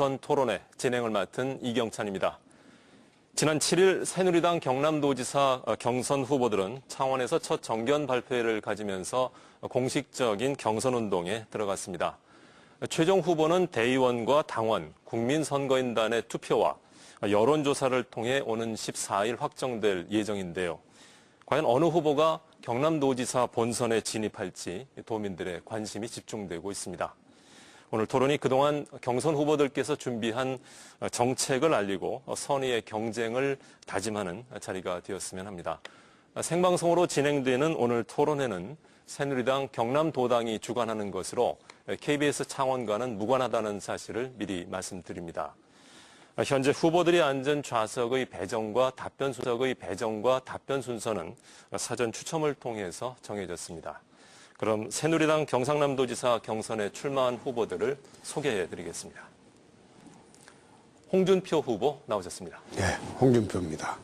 전 토론회 진행을 맡은 이경찬입니다. 지난 7일 새누리당 경남도지사 경선 후보들은 창원에서 첫 정견 발표회를 가지면서 공식적인 경선운동에 들어갔습니다. 최종 후보는 대의원과 당원, 국민선거인단의 투표와 여론조사를 통해 오는 14일 확정될 예정인데요. 과연 어느 후보가 경남도지사 본선에 진입할지 도민들의 관심이 집중되고 있습니다. 오늘 토론이 그동안 경선 후보들께서 준비한 정책을 알리고 선의의 경쟁을 다짐하는 자리가 되었으면 합니다. 생방송으로 진행되는 오늘 토론회는 새누리당 경남도당이 주관하는 것으로 KBS 창원과는 무관하다는 사실을 미리 말씀드립니다. 현재 후보들이 앉은 좌석의 배정과 답변 순서는 사전 추첨을 통해서 정해졌습니다. 그럼 새누리당 경상남도지사 경선에 출마한 후보들을 소개해드리겠습니다. 홍준표 후보 나오셨습니다. 네, 홍준표입니다.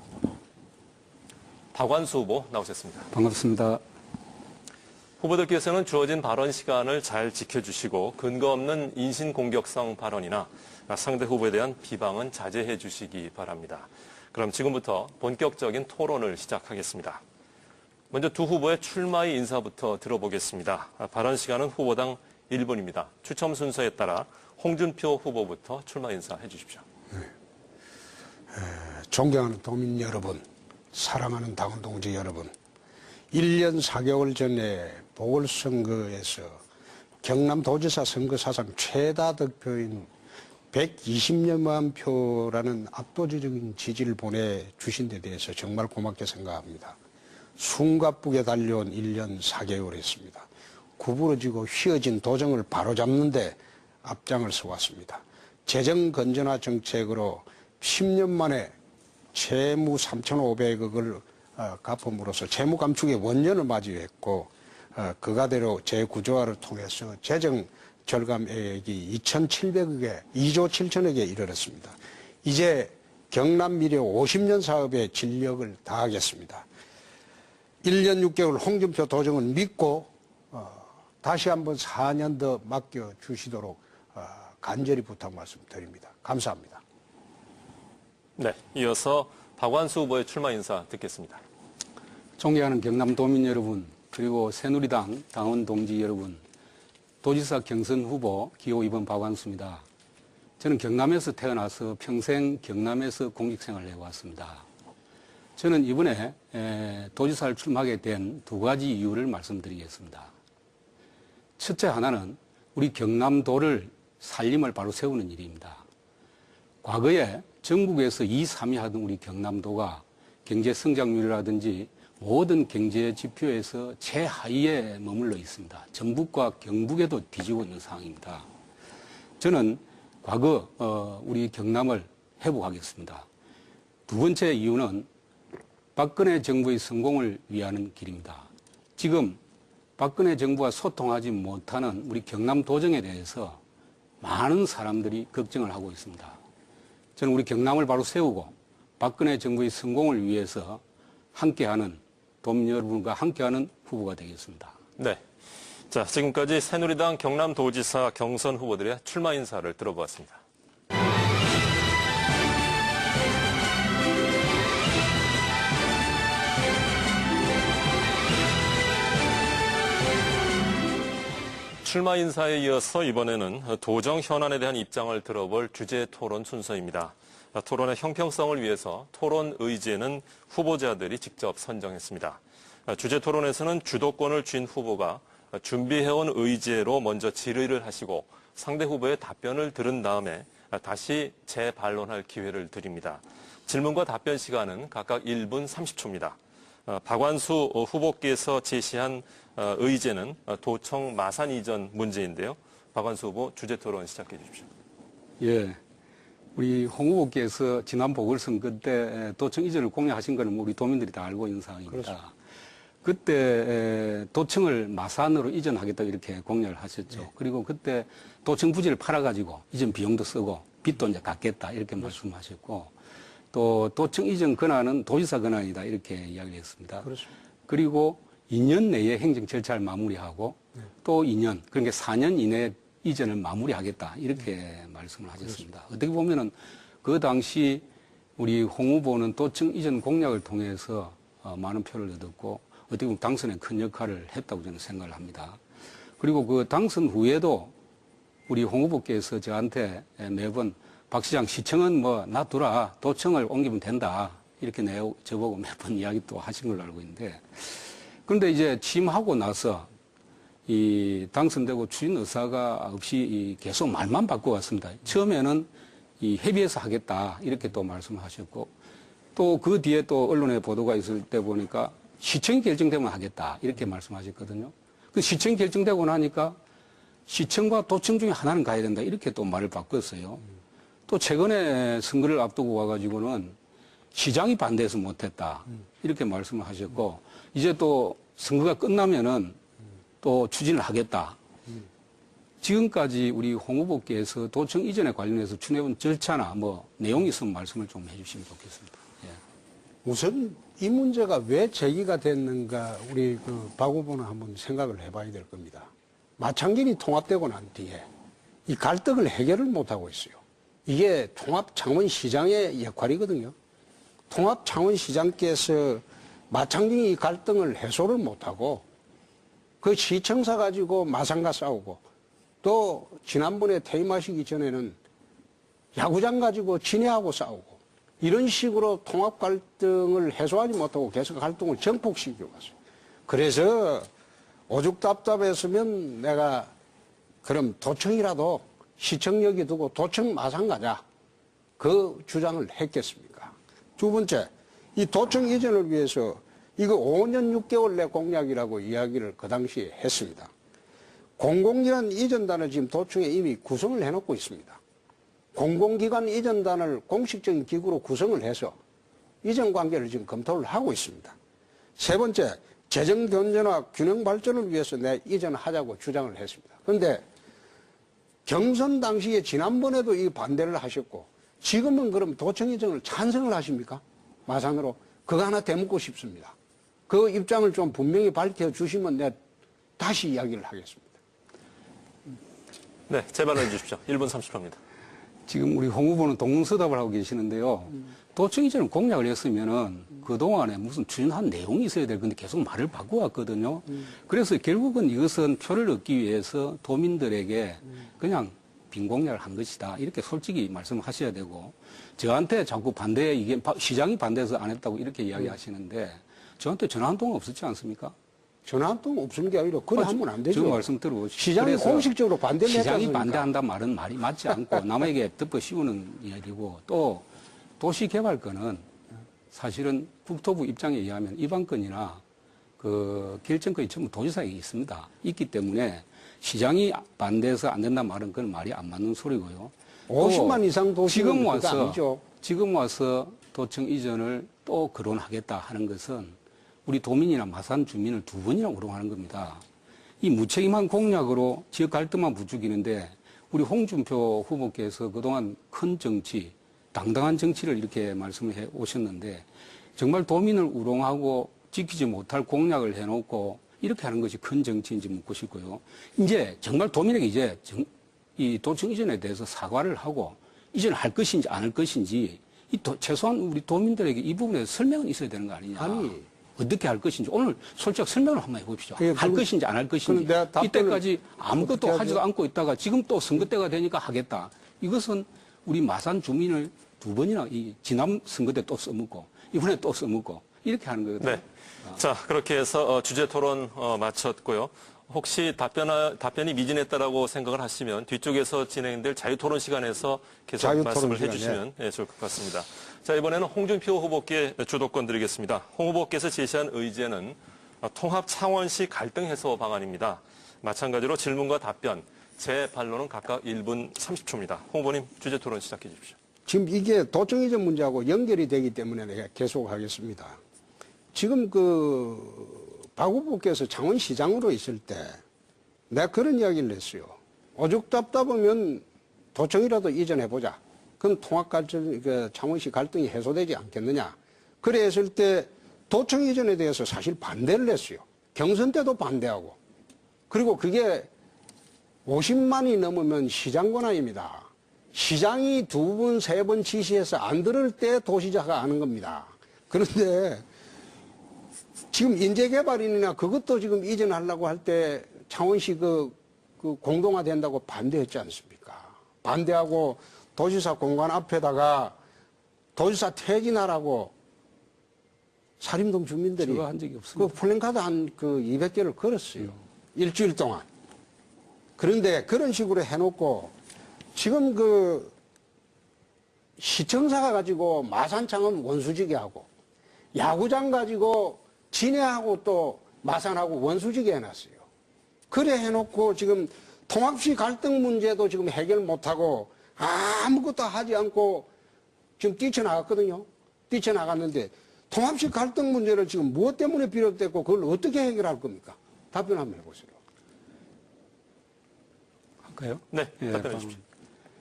박완수 후보 나오셨습니다. 반갑습니다. 후보들께서는 주어진 발언 시간을 잘 지켜주시고 근거 없는 인신공격성 발언이나 상대 후보에 대한 비방은 자제해 주시기 바랍니다. 그럼 지금부터 본격적인 토론을 시작하겠습니다. 먼저 두 후보의 출마의 인사부터 들어보겠습니다. 발언 시간은 후보당 1분입니다. 추첨 순서에 따라 홍준표 후보부터 출마 인사해 주십시오. 존경하는 도민 여러분, 사랑하는 당원 동지 여러분, 1년 4개월 전에 보궐선거에서 경남도지사 선거 사상 최다 득표인 120여만 표라는 압도적인 지지를 보내주신 데 대해서 정말 고맙게 생각합니다. 숨가쁘게 달려온 1년 4개월이었습니다. 구부러지고 휘어진 도정을 바로잡는 데 앞장을 서왔습니다. 재정 건전화 정책으로 10년 만에 채무 3,500억을 갚음으로써 채무 감축의 원년을 맞이했고 그가대로 재구조화를 통해서 재정 절감액이 2,700억에 2조 7천억에 이르렀습니다. 이제 경남 미래 50년 사업에 진력을 다하겠습니다. 1년 6개월 홍준표 도정은 믿고 다시 한번 4년 더 맡겨주시도록 간절히 부탁 말씀드립니다. 감사합니다. 네, 이어서 박완수 후보의 출마 인사 듣겠습니다. 존경하는 경남도민 여러분, 그리고 새누리당 당원 동지 여러분, 도지사 경선 후보 기호 2번 박완수입니다. 저는 경남에서 태어나서 평생 경남에서 공직생활을 해왔습니다. 저는 이번에 도지사를 출마하게 된 두 가지 이유를 말씀드리겠습니다. 첫째 하나는 우리 경남도를 살림을 바로 세우는 일입니다. 과거에 전국에서 2, 3위 하던 우리 경남도가 경제 성장률이라든지 모든 경제 지표에서 최하위에 머물러 있습니다. 전북과 경북에도 뒤지고 있는 상황입니다. 저는 과거 우리 경남을 회복하겠습니다. 두 번째 이유는 박근혜 정부의 성공을 위하는 길입니다. 지금 박근혜 정부와 소통하지 못하는 우리 경남도정에 대해서 많은 사람들이 걱정을 하고 있습니다. 저는 우리 경남을 바로 세우고 박근혜 정부의 성공을 위해서 함께하는 도민 여러분과 함께하는 후보가 되겠습니다. 네. 자, 지금까지 새누리당 경남도지사 경선 후보들의 출마 인사를 들어보았습니다. 출마 인사에 이어서 이번에는 도정 현안에 대한 입장을 들어볼 주제 토론 순서입니다. 토론의 형평성을 위해서 토론 의제는 후보자들이 직접 선정했습니다. 주제 토론에서는 주도권을 쥔 후보가 준비해온 의제로 먼저 질의를 하시고 상대 후보의 답변을 들은 다음에 다시 재반론할 기회를 드립니다. 질문과 답변 시간은 각각 1분 30초입니다. 박완수 후보께서 제시한 의제는 도청 마산 이전 문제인데요. 박완수 후보 주제 토론 시작해 주십시오. 예. 우리 홍 후보께서 지난 보궐선거 때 도청 이전을 공약하신 것은 우리 도민들이 다 알고 있는 상황입니다. 그렇죠. 그때 도청을 마산으로 이전하겠다고 이렇게 공약을 하셨죠. 네. 그리고 그때 도청 부지를 팔아가지고 이전 비용도 쓰고 빚도 이제 갚겠다 이렇게 말씀하셨고 또 도청 이전 권한은 도지사 권한이다 이렇게 이야기를 했습니다. 그렇죠. 그리고 2년 내에 행정 절차를 마무리하고 또 2년, 그러니까 4년 이내에 이전을 마무리하겠다 이렇게 말씀을 하셨습니다. 어떻게 보면은 그 당시 우리 홍 후보는 도청 이전 공약을 통해서 많은 표를 얻었고 어떻게 보면 당선에 큰 역할을 했다고 저는 생각을 합니다. 그리고 그 당선 후에도 우리 홍 후보께서 저한테 매번 박 시장 시청은 뭐 놔두라 도청을 옮기면 된다 이렇게 저보고 몇 번 이야기 또 하신 걸로 알고 있는데 그런데 이제 취임하고 나서 이 당선되고 추진 의사가 없이 계속 말만 바꿔왔습니다. 처음에는 이 협의해서 하겠다 이렇게 또 말씀하셨고 또 그 뒤에 또 언론에 보도가 있을 때 보니까 시청이 결정되면 하겠다 이렇게 말씀하셨거든요. 그 시청이 결정되고 나니까 시청과 도청 중에 하나는 가야 된다 이렇게 또 말을 바꿨어요. 또 최근에 선거를 앞두고 와가지고는 시장이 반대해서 못했다 이렇게 말씀을 하셨고 이제 또 선거가 끝나면은 또 추진을 하겠다. 지금까지 우리 홍 후보께서 도청 이전에 관련해서 추진해온 절차나 뭐 내용이 있으면 말씀을 좀 해주시면 좋겠습니다. 예. 우선 이 문제가 왜 제기가 됐는가 우리 박 후보는 한번 생각을 해봐야 될 겁니다. 마창진이 통합되고 난 뒤에 이 갈등을 해결을 못하고 있어요. 이게 통합창원시장의 역할이거든요. 통합창원시장께서 마창진이 이 갈등을 해소를 못하고 그 시청사 가지고 마상과 싸우고 또 지난번에 퇴임하시기 전에는 야구장 가지고 진해하고 싸우고 이런 식으로 통합 갈등을 해소하지 못하고 계속 갈등을 정폭시키고 갔어요. 그래서 오죽 답답했으면 내가 그럼 도청이라도 시청 여기 두고 도청 마상 가자. 그 주장을 했겠습니까? 두 번째, 이 도청 이전을 위해서 이거 5년 6개월 내 공약이라고 이야기를 그 당시에 했습니다. 공공기관 이전단을 지금 도청에 이미 구성을 해놓고 있습니다. 공공기관 이전단을 공식적인 기구로 구성을 해서 이전 관계를 지금 검토를 하고 있습니다. 세 번째, 재정 견제나 균형 발전을 위해서 내 이전하자고 주장을 했습니다. 그런데 경선 당시에 지난번에도 이 반대를 하셨고 지금은 그럼 도청 이전을 찬성을 하십니까? 마산으로. 그거 하나 되묻고 싶습니다. 그 입장을 좀 분명히 밝혀주시면 내가 다시 이야기를 하겠습니다. 네, 재발언해 주십시오. 1분 30초입니다. 지금 우리 홍 후보는 동문서답을 하고 계시는데요. 도청 이전을 공약을 했으면은 그동안에 무슨 추진한 내용이 있어야 될 건데 계속 말을 바꿔왔거든요. 그래서 결국은 이것은 표를 얻기 위해서 도민들에게 그냥 빈 공약을 한 것이다. 이렇게 솔직히 말씀하셔야 되고 저한테 자꾸 반대, 이게 시장이 반대해서 안 했다고 이렇게 이야기하시는데 저한테 전화 한 통 없었지 않습니까? 전화 한 통 없는 게 아니라 그래 하면 안 되죠. 저 말씀 들어보시죠. 시장이 공식적으로 반대를 시장이 했다니까. 반대한다 말은 말이 맞지 않고 남에게 덮어 씌우는 이야기고 또 도시개발권은 사실은 국토부 입장에 의하면 이방권이나 그 결정권이 전부 도지사에게 있습니다. 있기 때문에 시장이 반대해서 안 된다 말은 그건 말이 안 맞는 소리고요. 50만 이상 도시는 그거 아니죠. 지금 와서 도청 이전을 또 거론하겠다 하는 것은 우리 도민이나 마산 주민을 두 번이나 우롱하는 겁니다. 이 무책임한 공약으로 지역 갈등만 부추기는데 우리 홍준표 후보께서 그동안 큰 정치, 당당한 정치를 이렇게 말씀을 해 오셨는데 정말 도민을 우롱하고 지키지 못할 공약을 해놓고 이렇게 하는 것이 큰 정치인지 묻고 싶고요. 이제 정말 도민에게 이제 이 도청 이전에 대해서 사과를 하고 이전할 것인지 안 할 것인지 최소한 우리 도민들에게 이 부분에 설명은 있어야 되는 거 아니냐. 아니. 어떻게 할 것인지 오늘 솔직히 설명을 한번 해봅시다. 예, 할 것인지 안 할 것인지. 이때까지 아무것도 하지도 않고 있다가 지금 또 선거 때가 되니까 하겠다. 이것은 우리 마산 주민을 두 번이나 이 지난 선거 때 또 써먹고 이번에 또 써먹고 이렇게 하는 거거든요. 네. 자, 그렇게 해서 주제 토론 마쳤고요. 혹시 답변이 미진했다라고 생각을 하시면 뒤쪽에서 진행될 자유 토론 시간에서 계속 말씀을 해주시면 좋을 것 같습니다. 자, 이번에는 홍준표 후보께 주도권 드리겠습니다. 홍 후보께서 제시한 의제는 통합 창원시 갈등 해소 방안입니다. 마찬가지로 질문과 답변, 제 반론은 각각 1분 30초입니다. 홍 후보님 주제 토론 시작해 주십시오. 지금 이게 도청 이전 문제하고 연결이 되기 때문에 내가 계속하겠습니다. 지금 박 후보께서 창원시장으로 있을 때 내가 그런 이야기를 했어요. 오죽 답답하면 도청이라도 이전해보자. 그럼 통합갈등, 창원시 갈등이 해소되지 않겠느냐. 그래 했을 때 도청 이전에 대해서 사실 반대를 했어요. 경선 때도 반대하고. 그리고 그게 50만이 넘으면 시장 권한입니다. 시장이 2번, 3번 지시해서 안 들을 때 도시자가 하는 겁니다. 그런데 지금 인재개발인이나 그것도 지금 이전하려고 할 때 창원시 그 공동화된다고 반대했지 않습니까? 반대하고 도지사 공간 앞에다가 도지사 퇴진하라고 사림동 주민들이 제가 한 적이 없습니다. 그 플랜카드 한 200개를 걸었어요. 일주일 동안. 그런데 그런 식으로 해놓고 지금 시청사가 가지고 마산창은 원수지게 하고 야구장 가지고 진해하고 또 마산하고 원수지게 해놨어요. 그래 해놓고 지금 통합시 갈등 문제도 지금 해결 못하고 아무것도 하지 않고 지금 뛰쳐나갔거든요. 뛰쳐나갔는데 통합시 갈등 문제를 지금 무엇 때문에 비롯됐고 그걸 어떻게 해결할 겁니까? 답변 한번 해보세요. 할까요? 네, 예, 답변해 주십시오.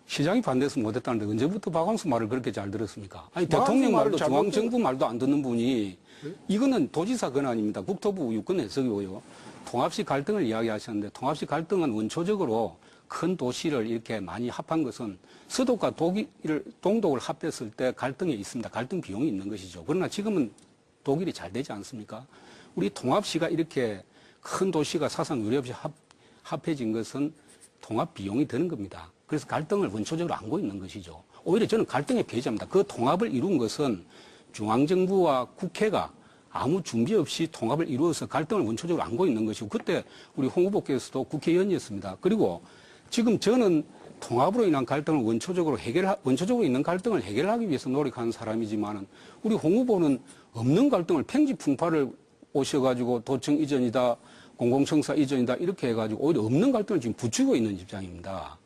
시장이 반대해서 못했다는데 언제부터 박광수 말을 그렇게 잘 들었습니까? 아니 박광수 대통령 말을 말도 잘 중앙정부 말도 안 듣는 분이 이거는 도지사 권한입니다. 국토부 유권 해석이고요. 통합시 갈등을 이야기하셨는데 통합시 갈등은 원초적으로 큰 도시를 이렇게 많이 합한 것은 서독과 동독을 합했을 때 갈등이 있습니다. 갈등 비용이 있는 것이죠. 그러나 지금은 독일이 잘 되지 않습니까? 우리 통합시가 이렇게 큰 도시가 사상 유례 없이 합해진 것은 통합 비용이 드는 겁니다. 그래서 갈등을 원초적으로 안고 있는 것이죠. 오히려 저는 갈등의 피해자입니다. 그 통합을 이룬 것은 중앙정부와 국회가 아무 준비 없이 통합을 이루어서 갈등을 원초적으로 안고 있는 것이고 그때 우리 홍 후보께서도 국회의원이었습니다. 그리고 지금 저는 통합으로 인한 갈등을 원초적으로 있는 갈등을 해결하기 위해서 노력하는 사람이지만은 우리 홍 후보는 없는 갈등을 팽지풍파를 오셔가지고 도청 이전이다, 공공청사 이전이다 이렇게 해가지고 오히려 없는 갈등을 지금 부추고 있는 입장입니다.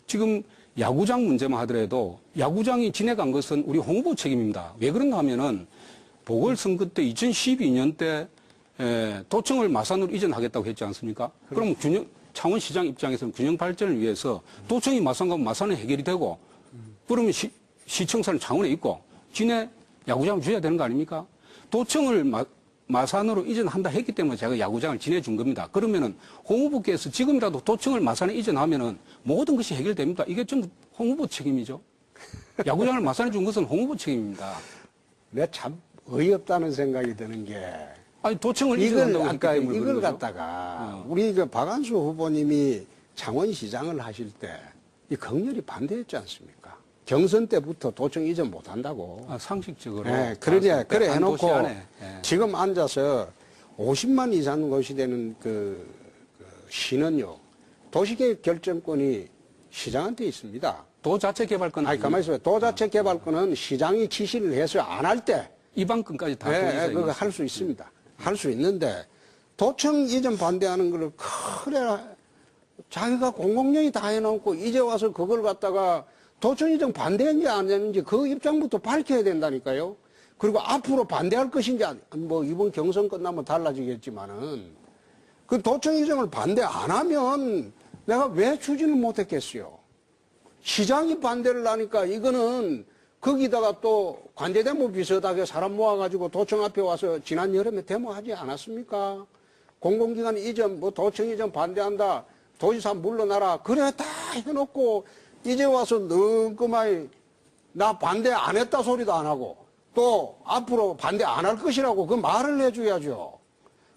지금 야구장 문제만 하더라도 야구장이 지내간 것은 우리 홍 후보 책임입니다. 왜 그런가 하면은 보궐선거 때 2012년 때 도청을 마산으로 이전하겠다고 했지 않습니까? 그럼 창원시장 입장에서는 균형 발전을 위해서 도청이 마산 가면 마산은 해결이 되고 그러면 시청사는 창원에 있고 진해 야구장을 줘야 되는 거 아닙니까? 도청을 마산으로 이전한다 했기 때문에 제가 야구장을 지내준 겁니다. 그러면은 홍 후보께서 지금이라도 도청을 마산에 이전하면은 모든 것이 해결됩니다. 이게 전부 홍 후보 책임이죠. 야구장을 마산에 준 것은 홍 후보 책임입니다. 내가 참 어이없다는 생각이 드는 게 아니 도청을 이걸 이전한다고 했기 아까 때문에 이걸 그런 거죠. 갖다가 우리 박한수 후보님이 창원시장을 하실 때 이 강렬히 반대했지 않습니까? 경선 때부터 도청 이전 못한다고. 상식적으로. 네, 그래 한 해놓고 도시 안에. 예. 지금 앉아서 50만 이상 것이 되는 시는요 도시계획 결정권이 시장한테 있습니다. 도 자체 개발권. 아니 가만히 있어요. 도자체 개발권은 시장이 지시를 해서 안 할 때 이방권까지 다 도지사 그거 할 수 있습니다. 할 수 있는데 도청 이전 반대하는 거를 그래 자기가 공공연히 다 해놓고 이제 와서 그걸 갖다가 도청 이전 반대했는지 안 했는지 그 입장부터 밝혀야 된다니까요. 그리고 앞으로 반대할 것인지 뭐 이번 경선 끝나면 달라지겠지만은 그 도청 이전을 반대 안 하면 내가 왜 추진을 못했겠어요. 시장이 반대를 하니까 이거는 거기다가 또 관제대모 비슷하게 사람 모아가지고 도청 앞에 와서 지난 여름에 데모하지 않았습니까? 공공기관 이전, 뭐 도청 이전 반대한다, 도지사 물러나라, 그래 다 해놓고 이제 와서 너그마이 나 반대 안 했다 소리도 안 하고 또 앞으로 반대 안 할 것이라고 그 말을 해줘야죠.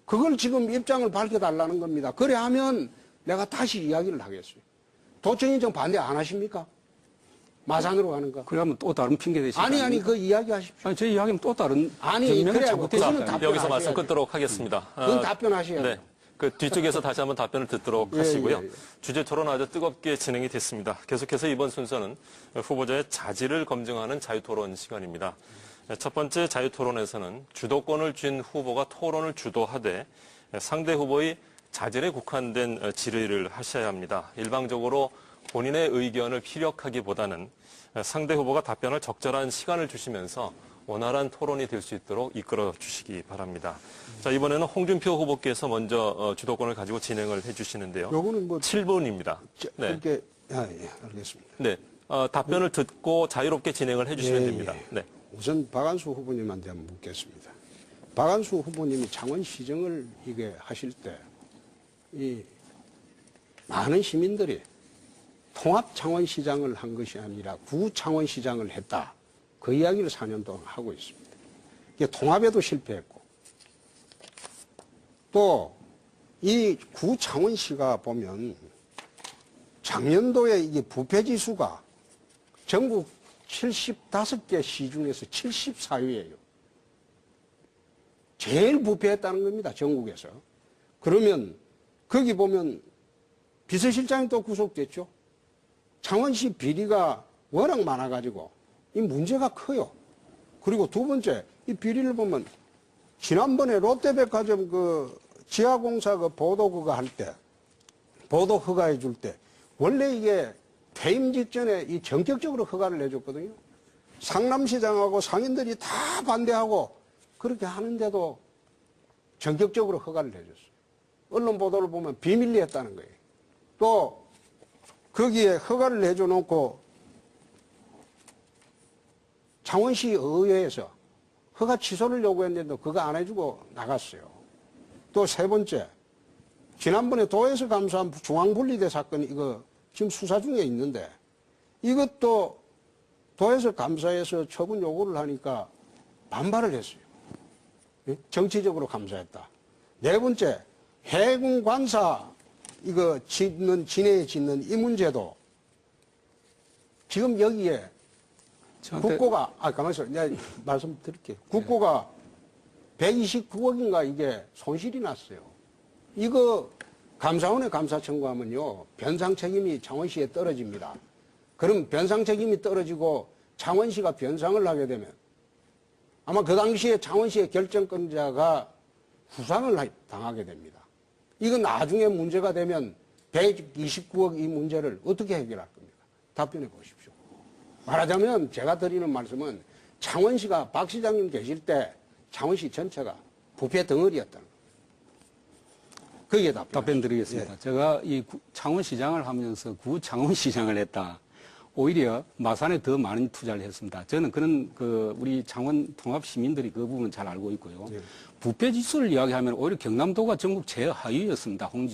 그걸 지금 입장을 밝혀달라는 겁니다. 그래 하면 내가 다시 이야기를 하겠어요. 도청 이전 반대 안 하십니까? 마산으로 가는 거. 그러면 또 다른 핑계 대시죠. 아니, 그 이야기 하십시오. 제 이야기는 또 다른. 아니, 전면에 그래, 잘못됐습니다. 그거는 답변 여기서 말씀 하셔야죠. 끊도록 하겠습니다. 그건 답변하셔야죠. 네. 그 뒤쪽에서 다시 한번 답변을 듣도록 예, 하시고요. 예, 예. 주제 토론 아주 뜨겁게 진행이 됐습니다. 계속해서 이번 순서는 후보자의 자질을 검증하는 자유토론 시간입니다. 첫 번째 자유토론에서는 주도권을 쥔 후보가 토론을 주도하되 상대 후보의 자질에 국한된 질의를 하셔야 합니다. 일방적으로 본인의 의견을 피력하기보다는 상대 후보가 답변할 적절한 시간을 주시면서 원활한 토론이 될 수 있도록 이끌어 주시기 바랍니다. 자, 이번에는 홍준표 후보께서 먼저 주도권을 가지고 진행을 해 주시는데요. 요거는 뭐 7분입니다. 네. 이렇게 예, 알겠습니다. 네. 답변을 듣고 자유롭게 진행을 해 주시면 예, 됩니다. 예. 네. 우선 박한수 후보님한테 한번 묻겠습니다. 박한수 후보님이 창원시정을 이게 하실 때 이 많은 시민들이 통합창원시장을 한 것이 아니라 구창원시장을 했다. 그 이야기를 4년 동안 하고 있습니다. 이게 통합에도 실패했고 또 이 구창원시가 보면 작년도에 이게 부패지수가 전국 75개 시 중에서 74위예요. 제일 부패했다는 겁니다. 전국에서. 그러면 거기 보면 비서실장이 또 구속됐죠. 창원시 비리가 워낙 많아가지고 이 문제가 커요. 그리고 두 번째 이 비리를 보면 지난번에 롯데백화점 그 지하공사 그 보도 그거 할 때 보도 허가해 줄 때 원래 이게 퇴임 직전에 이 전격적으로 허가를 내줬거든요. 상남시장하고 상인들이 다 반대하고 그렇게 하는데도 전격적으로 허가를 내줬어요. 언론 보도를 보면 비밀리 했다는 거예요. 또 거기에 허가를 내줘 놓고 창원시 의회에서 허가 취소를 요구했는데도 그거 안 해주고 나갔어요. 또 세 번째, 지난번에 도에서 감사한 중앙분리대 사건이 이거 지금 수사 중에 있는데 이것도 도에서 감사해서 처분 요구를 하니까 반발을 했어요. 정치적으로 감사했다. 네 번째, 해군 관사 이거 진해에 짓는 이 문제도 지금 여기에 국고가, 가만있어. 내가 말씀드릴게요. 국고가 129억인가 이게 손실이 났어요. 이거 감사원에 감사 청구하면요, 변상 책임이 창원시에 떨어집니다. 그럼 변상 책임이 떨어지고 창원시가 변상을 하게 되면 아마 그 당시에 창원시의 결정권자가 후상을 당하게 됩니다. 이거 나중에 문제가 되면 129억 이 문제를 어떻게 해결할 겁니까? 답변해 보십시오. 말하자면 제가 드리는 말씀은 창원시가 박 시장님 계실 때 창원시 전체가 부패 덩어리였다는 겁니다. 거기에 답변 드리겠습니다. 예. 제가 이 창원시장을 하면서 구창원시장을 했다. 오히려 마산에 더 많은 투자를 했습니다. 저는 그런 우리 창원 통합 시민들이 그 부분은 잘 알고 있고요. 예. 부패 지수를 이야기하면 오히려 경남도가 전국 최하위였습니다. 홍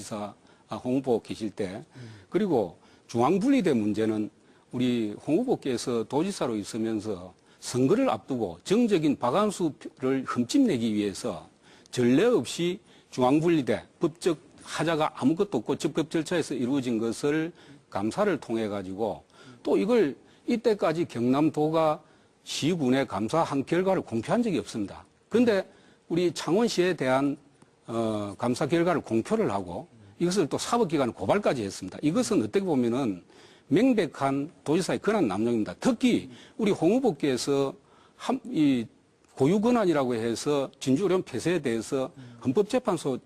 후보 계실 때. 그리고 중앙분리대 문제는 우리 홍 후보께서 도지사로 있으면서 선거를 앞두고 정적인 박한수를 흠집내기 위해서 전례 없이 중앙분리대 법적 하자가 아무것도 없고 적법 절차에서 이루어진 것을 감사를 통해 가지고 또 이걸 이때까지 경남도가 시군에 감사한 결과를 공표한 적이 없습니다. 그런데 우리 창원시에 대한 감사 결과를 공표를 하고 이것을 또 사법기관 고발까지 했습니다. 이것은 어떻게 보면은 명백한 도지사의 권한 남용입니다. 특히 우리 홍 후보께서 이 고유권한이라고 해서 진주의료원 폐쇄에 대해서 헌법재판소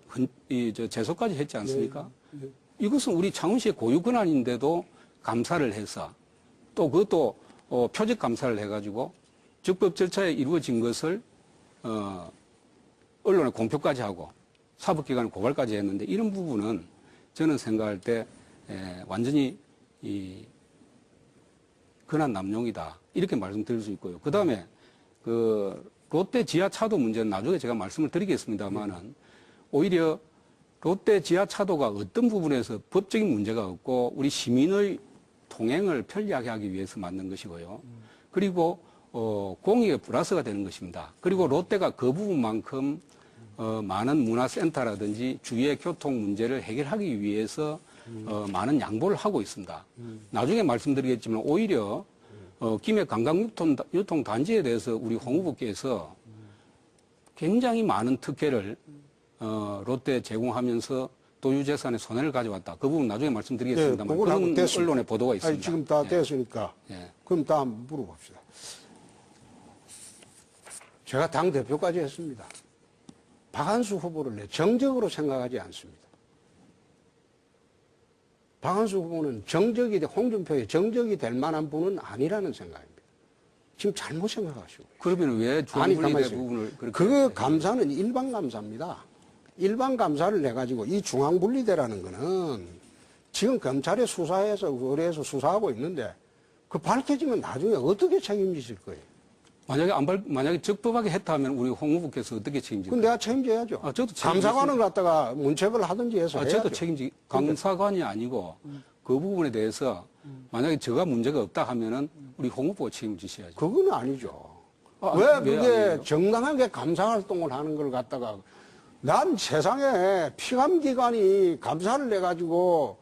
제소까지 했지 않습니까? 네. 이것은 우리 창원시의 고유권한인데도 감사를 해서 또 그것도 표적 감사를 해가지고 적법 절차에 이루어진 것을 언론에 공표까지 하고 사법기관에 고발까지 했는데 이런 부분은 저는 생각할 때 완전히 이 권한 남용이다 이렇게 말씀드릴 수 있고요. 그 다음에 롯데 지하차도 문제는 나중에 제가 말씀을 드리겠습니다만은 오히려 롯데 지하차도가 어떤 부분에서 법적인 문제가 없고 우리 시민의 통행을 편리하게 하기 위해서 만든 것이고요. 그리고 공익에 플러스가 되는 것입니다. 그리고 롯데가 그 부분만큼 많은 문화센터라든지 주위의 교통 문제를 해결하기 위해서 많은 양보를 하고 있습니다. 나중에 말씀드리겠지만 오히려 김해 관광유통단지에 대해서 우리 홍 후보께서 굉장히 많은 특혜를 롯데에 제공하면서 도유재산의 손해를 가져왔다. 그 부분 나중에 말씀드리겠습니다만 네, 그런 언론의 보도가 있습니다. 아니, 지금 다 예. 됐으니까 예. 그럼 다 한번 물어봅시다. 제가 당대표까지 했습니다. 박한수 후보를 정적으로 생각하지 않습니다. 박한수 후보는 홍준표의 정적이 될 만한 분은 아니라는 생각입니다. 지금 잘못 생각하시고. 그러면 왜 중앙분리대 부분을 그렇게 그 감사는 일반 감사입니다. 일반 감사를 해가지고 이 중앙분리대라는 거는 지금 검찰에 수사해서 의뢰해서 수사하고 있는데 그 밝혀지면 나중에 어떻게 책임지실 거예요? 만약에 적법하게 했다 하면 우리 홍 후보께서 어떻게 책임질까요? 그건 내가 책임져야죠. 아, 저도 감사관을 갖다가 문책을 하든지 해서 해야죠. 저도 감사관이 아니고 그 부분에 대해서 만약에 저가 문제가 없다 하면은 우리 홍 후보가 책임지셔야죠. 그건 아니죠. 아, 왜 왜 그게 아니에요? 정당하게 감사활동을 하는 걸 갖다가 난 세상에 피감기관이 감사를 해가지고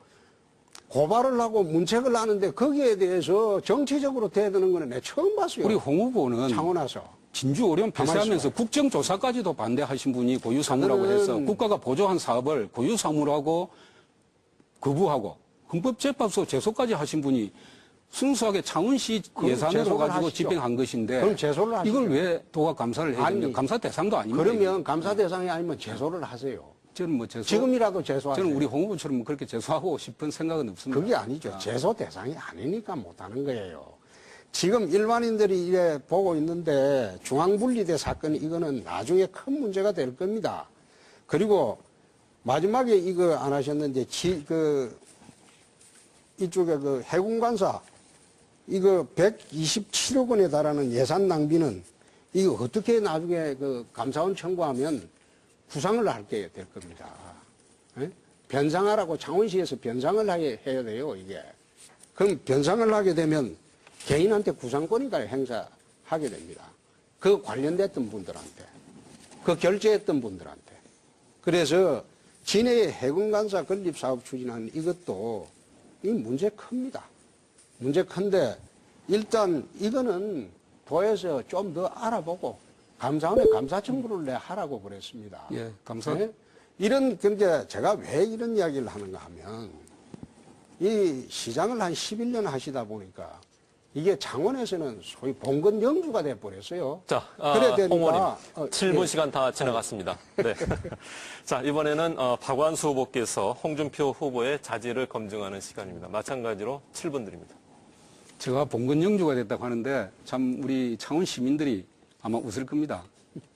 고발을 하고 문책을 하는데 거기에 대해서 정치적으로 대드는 거는 내가 처음 봤어요. 우리 홍 후보는 창원 와서. 진주 어려운 폐쇄하면서 국정조사까지도 반대하신 분이 고유사무라고 해서 국가가 보조한 사업을 고유사무라고 거부하고 헌법재판소 제소까지 하신 분이 순수하게 창원시 그럼 예산으로 제소를 가지고 하시죠. 집행한 것인데 그럼 제소를 하시죠. 이걸 왜 도가 감사를 해야 되냐? 아니, 감사 대상도 아닙니다. 그러면 감사 대상이 아니면 제소를 하세요. 저는 뭐 제소 지금이라도 제소하세요. 저는 우리 홍 후보처럼 그렇게 제소하고 싶은 생각은 없습니다. 그게 아니죠. 제소 대상이 아니니까 못하는 거예요. 지금 일반인들이 이래 보고 있는데 중앙분리대 사건이 이거는 나중에 큰 문제가 될 겁니다. 그리고 마지막에 이거 안 하셨는데 이쪽에 그 해군관사 이거 127억 원에 달하는 예산 낭비는 이거 어떻게 나중에 그 감사원 청구하면 구상을 하게 될 겁니다. 예? 변상하라고 창원시에서 변상을 해야 돼요, 이게. 그럼 변상을 하게 되면 개인한테 구상권인가를 행사하게 됩니다. 그 관련됐던 분들한테. 그 결제했던 분들한테. 그래서 진해의 해군관사 건립사업 추진하는 이것도 이 문제 큽니다. 문제 큰데 일단 이거는 도에서 좀 더 알아보고 감사원에 감사 청구를 내 하라고 그랬습니다. 예, 감사. 네? 근데 제가 왜 이런 이야기를 하는가 하면 이 시장을 한 11년 하시다 보니까 이게 창원에서는 소위 봉건 영주가 돼버렸어요. 자, 그래 되니까, 홍 의원님, 7분 예. 시간 다 지나갔습니다. 네. 자, 이번에는 박완수 후보께서 홍준표 후보의 자질을 검증하는 시간입니다. 마찬가지로 7분 드립니다. 제가 봉건 영주가 됐다고 하는데 참 우리 창원 시민들이 아마 웃을 겁니다.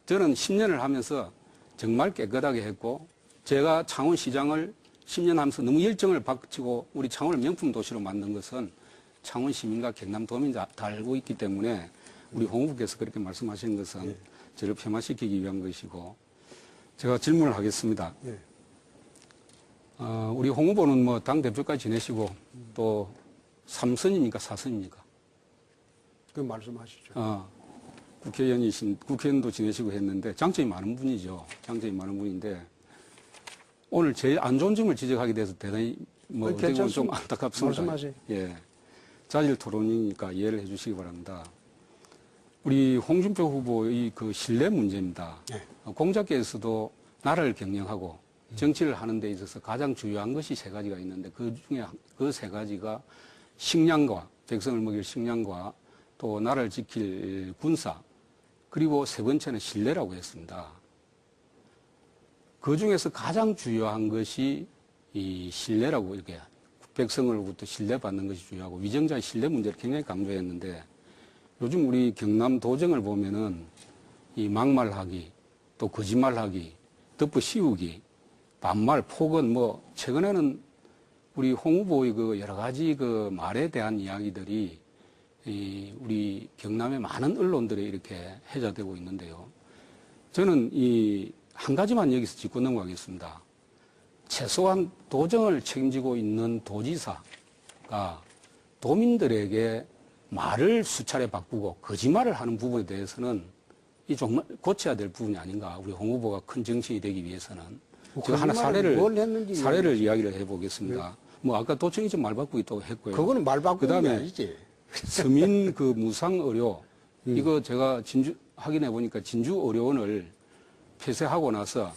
저는 10년을 하면서 정말 깨끗하게 했고 제가 창원시장을 10년 하면서 너무 열정을 바치고 우리 창원을 명품 도시로 만든 것은 창원 시민과 경남도민이 다 알고 있기 때문에 우리 홍 후보께서 그렇게 말씀하신 것은 저를 폄하시키기 위한 것이고 제가 질문을 하겠습니다. 예. 우리 홍 후보는 뭐 당대표까지 지내시고 또 3선입니까 4선입니까? 그 말씀하시죠. 국회의원도 지내시고 했는데 장점이 많은 분이죠. 장점이 많은 분인데 오늘 제일 안 좋은 점을 지적하게 돼서 대단히 뭐 어떻게 보면 좀 안타깝습니다. 말씀하세요. 예. 자질 토론이니까 이해를 해 주시기 바랍니다. 우리 홍준표 후보의 그 신뢰 문제입니다. 네. 공작계에서도 나라를 경영하고 정치를 하는 데 있어서 가장 중요한 것이 세 가지가 있는데 그 중에 그 세 가지가 식량과 백성을 먹일 식량과 또 나라를 지킬 군사 그리고 세 번째는 신뢰라고 했습니다. 그 중에서 가장 중요한 것이 이 신뢰라고 이렇게 백성으로부터 신뢰받는 것이 중요하고 위정자의 신뢰 문제를 굉장히 강조했는데 요즘 우리 경남 도정을 보면은 이 막말하기 또 거짓말하기 덮어 씌우기 반말 폭언 뭐 최근에는 우리 홍 후보의 그 여러 가지 그 말에 대한 이야기들이 우리 경남의 많은 언론들에 이렇게 회자되고 있는데요. 저는 이 한 가지만 여기서 짚고 넘어가겠습니다. 최소한 도정을 책임지고 있는 도지사가 도민들에게 말을 수차례 바꾸고 거짓말을 하는 부분에 대해서는 이 정말 고쳐야 될 부분이 아닌가. 우리 홍 후보가 큰 정치인이 되기 위해서는. 제가 하나 사례를 이야기를 해보겠습니다. 뭐 아까 도청이 좀 말 바꾸고 있다고 했고요. 그거는 말 바꾸는 게 그다음에 아니지. 서민 그 무상 의료 이거 제가 확인해 보니까 진주 의료원을 폐쇄하고 나서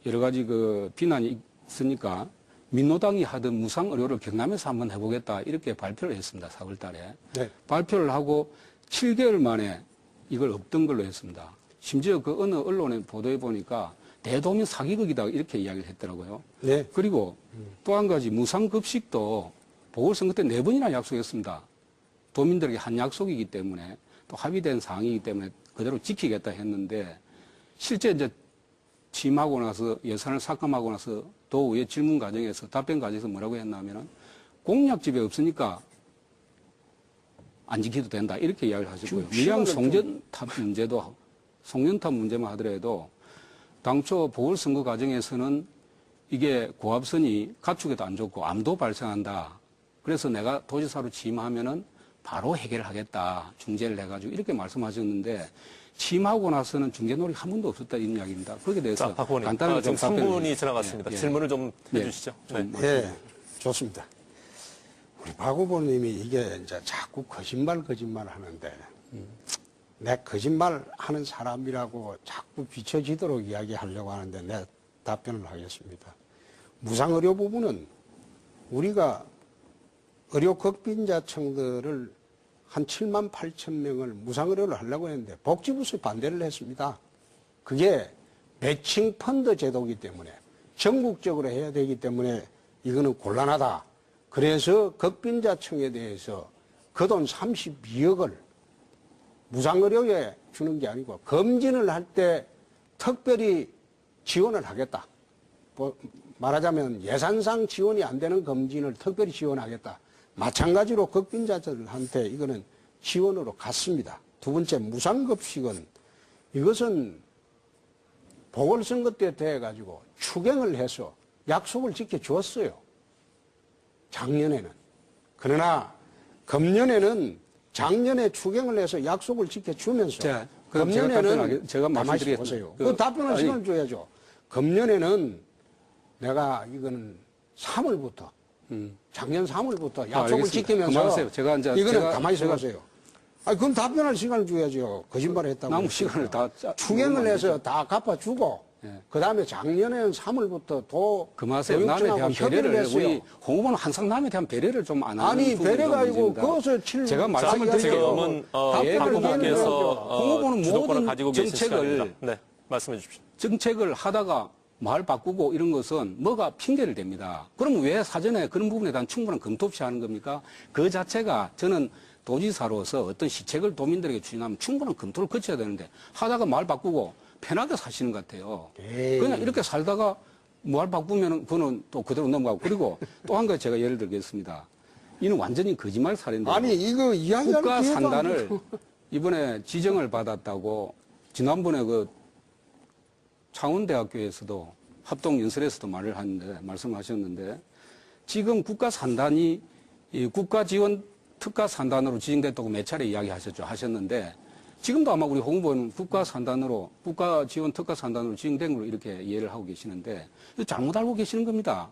여러 가지 그 비난이 있으니까 민노당이 하던 무상 의료를 경남에서 한번 해보겠다 이렇게 발표를 했습니다. 4월 달에. 네. 발표를 하고 7개월 만에 이걸 없던 걸로 했습니다. 심지어 그 어느 언론에 보도해 보니까 대도민 사기극이다 이렇게 이야기를 했더라고요. 네. 그리고 또 한 가지 무상급식도 보궐선거 때 4번이나 약속했습니다. 도민들에게 한 약속이기 때문에 또 합의된 사항이기 때문에 그대로 지키겠다 했는데 실제 이제 취임하고 나서 예산을 삭감하고 나서 도의회 질문 과정에서 답변 과정에서 뭐라고 했냐면은 공약집에 없으니까 안 지켜도 된다. 이렇게 이야기를 하셨고요. 지금 밀양 시간을 송년탑 문제만 하더라도 당초 보궐선거 과정에서는 이게 고압선이 가축에도 안 좋고 암도 발생한다. 그래서 내가 도지사로 취임하면은 바로 해결하겠다. 중재를 해가지고 이렇게 말씀하셨는데 취임하고 나서는 중재 노력이 한 번도 없었다 이런 이야기입니다. 거기에 대해서 자, 박 의원님. 간단하게 지금 좀 답변을 3분이 지나갔습니다. 예, 예. 질문을 좀 예. 해주시죠. 좀 네. 예, 좋습니다. 우리 박 후보님이 이게 이제 자꾸 거짓말 하는데, 내 거짓말 하는 사람이라고 자꾸 비춰지도록 이야기하려고 하는데, 내 답변을 하겠습니다. 무상의료 부분은 우리가 의료 극빈자층들을 한 7만 8천 명을 무상의료를 하려고 했는데 복지부에서 반대를 했습니다. 그게 매칭 펀드 제도이기 때문에 전국적으로 해야 되기 때문에 이거는 곤란하다. 그래서 극빈자층에 대해서 그 돈 32억을 무상의료에 주는 게 아니고 검진을 할 때 특별히 지원을 하겠다. 말하자면 예산상 지원이 안 되는 검진을 특별히 지원하겠다. 마찬가지로 극빈자들한테 이거는 지원으로 갔습니다. 두 번째 무상급식은 이것은 보궐선거 때 돼가지고 추경을 해서 약속을 지켜주었어요. 작년에는. 그러나 금년에는 작년에 추경을 해서 약속을 지켜주면서 자, 그럼 제가 말씀드리겠습니다. 보세요. 그 답변할 시간을 줘야죠. 금년에는 내가 이거는 3월부터 작년 3월부터 약속을 알겠습니다. 지키면서 그만하세요. 이거는 가만히 있어 보세요. 아니, 그럼 답변할 시간을 줘야죠. 거짓말을 했다고. 남은 시간을 다 추경을 해서 다 갚아주고 예. 그다음에 작년에는 3월부터 그만하세요. 남에 대한 배려를 했어요. 우리 홍 후보는 항상 남에 대한 배려를 좀 안 하는 아니, 부분이 배려가 아니고 문제입니다. 그것을 제가 말씀을 자, 드릴게요. 지금은 답변을 박 후보께서 홍 후보는 주도권을 모든 가지고 계신 정책을 시간입니다. 네, 말씀해 주십시오. 정책을 하다가 말 바꾸고 이런 것은 뭐가 핑계를 댑니다. 그럼 왜 사전에 그런 부분에 대한 충분한 검토 없이 하는 겁니까? 그 자체가 저는 도지사로서 어떤 시책을 도민들에게 추진하면 충분한 검토를 거쳐야 되는데 하다가 말 바꾸고 편하게 사시는 것 같아요. 에이. 그냥 이렇게 살다가 말 바꾸면 그거는 또 그대로 넘어가고 그리고 또 한 가지 제가 예를 들겠습니다. 이는 완전히 거짓말 사례인데 아니, 이거 이야기할 국가 기회도 안 산단을 주고. 이번에 지정을 받았다고 지난번에 그 창원대학교에서도 합동연설에서도 말씀하셨는데 지금 국가 산단이 이 국가 지원 특가 산단으로 지정됐다고 몇 차례 하셨는데 지금도 아마 우리 홍 후보는 국가 산단으로 국가 지원 특가 산단으로 지정된 걸로 이렇게 이해를 하고 계시는데 잘못 알고 계시는 겁니다.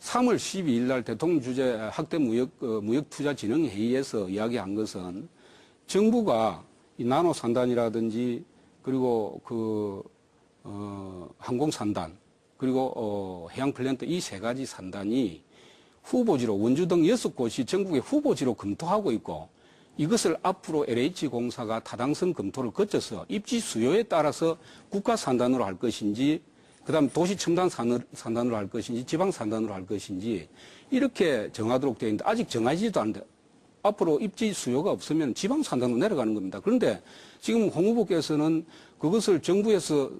3월 12일 날 대통령 주재 학대 무역투자진흥회의에서 이야기한 것은 정부가 이 나노 산단이라든지 그리고 항공산단, 그리고 해양플랜트 이 세 가지 산단이 후보지로 원주 등 6곳이 전국의 후보지로 검토하고 있고 이것을 앞으로 LH공사가 타당성 검토를 거쳐서 입지 수요에 따라서 국가 산단으로 할 것인지 그다음 도시 첨단 산단으로 할 것인지 지방 산단으로 할 것인지 이렇게 정하도록 되어 있는데 아직 정하지도 않는데 앞으로 입지 수요가 없으면 지방 산단으로 내려가는 겁니다. 그런데 지금 홍 후보께서는 그것을 정부에서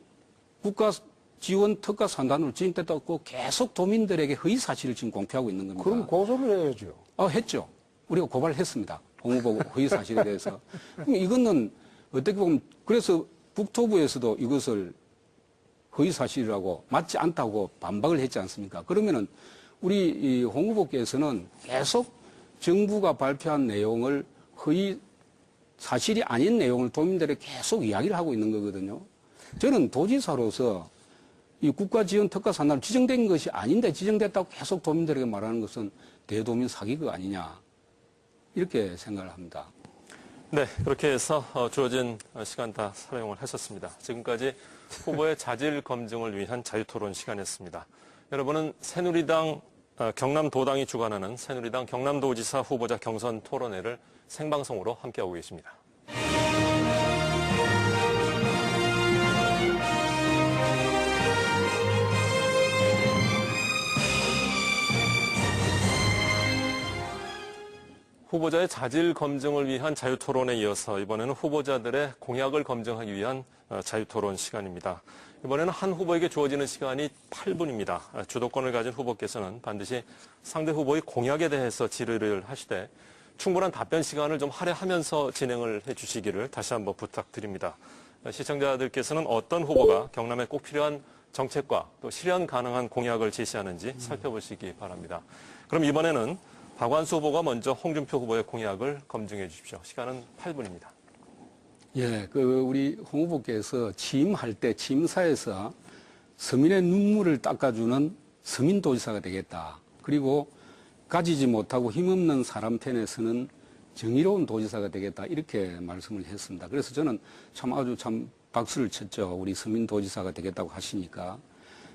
국가 지원 특가 산단으로 지정됐다고 계속 도민들에게 허위 사실을 지금 공표하고 있는 겁니다. 그럼 고소를 해야죠. 했죠. 우리가 고발을 했습니다. 홍 후보 허위 사실에 대해서. 그럼 이거는 어떻게 보면 그래서 국토부에서도 이것을 허위 사실이라고 맞지 않다고 반박을 했지 않습니까? 그러면은 우리 홍 후보께서는 계속 정부가 발표한 내용을 허위 사실이 아닌 내용을 도민들에게 계속 이야기를 하고 있는 거거든요. 저는 도지사로서 이 국가 지원 특가 산단으로 지정된 것이 아닌데 지정됐다고 계속 도민들에게 말하는 것은 대도민 사기가 아니냐 이렇게 생각을 합니다. 네, 그렇게 해서 주어진 시간 다 사용을 하셨습니다. 지금까지 후보의 자질 검증을 위한 자유토론 시간이었습니다. 여러분은 새누리당 경남도당이 주관하는 새누리당 경남도지사 후보자 경선 토론회를 생방송으로 함께하고 계십니다. 후보자의 자질 검증을 위한 자유토론에 이어서 이번에는 후보자들의 공약을 검증하기 위한 자유토론 시간입니다. 이번에는 한 후보에게 주어지는 시간이 8분입니다. 주도권을 가진 후보께서는 반드시 상대 후보의 공약에 대해서 질의를 하시되 충분한 답변 시간을 좀 할애하면서 진행을 해주시기를 다시 한번 부탁드립니다. 시청자들께서는 어떤 후보가 경남에 꼭 필요한 정책과 또 실현 가능한 공약을 제시하는지 살펴보시기 바랍니다. 그럼 이번에는 박완수 후보가 먼저 홍준표 후보의 공약을 검증해 주십시오. 시간은 8분입니다. 예, 우리 홍 후보께서 취임할 때 취임사에서 서민의 눈물을 닦아주는 서민도지사가 되겠다. 그리고 가지지 못하고 힘없는 사람 편에 서는 정의로운 도지사가 되겠다. 이렇게 말씀을 했습니다. 그래서 저는 아주 박수를 쳤죠. 우리 서민도지사가 되겠다고 하시니까.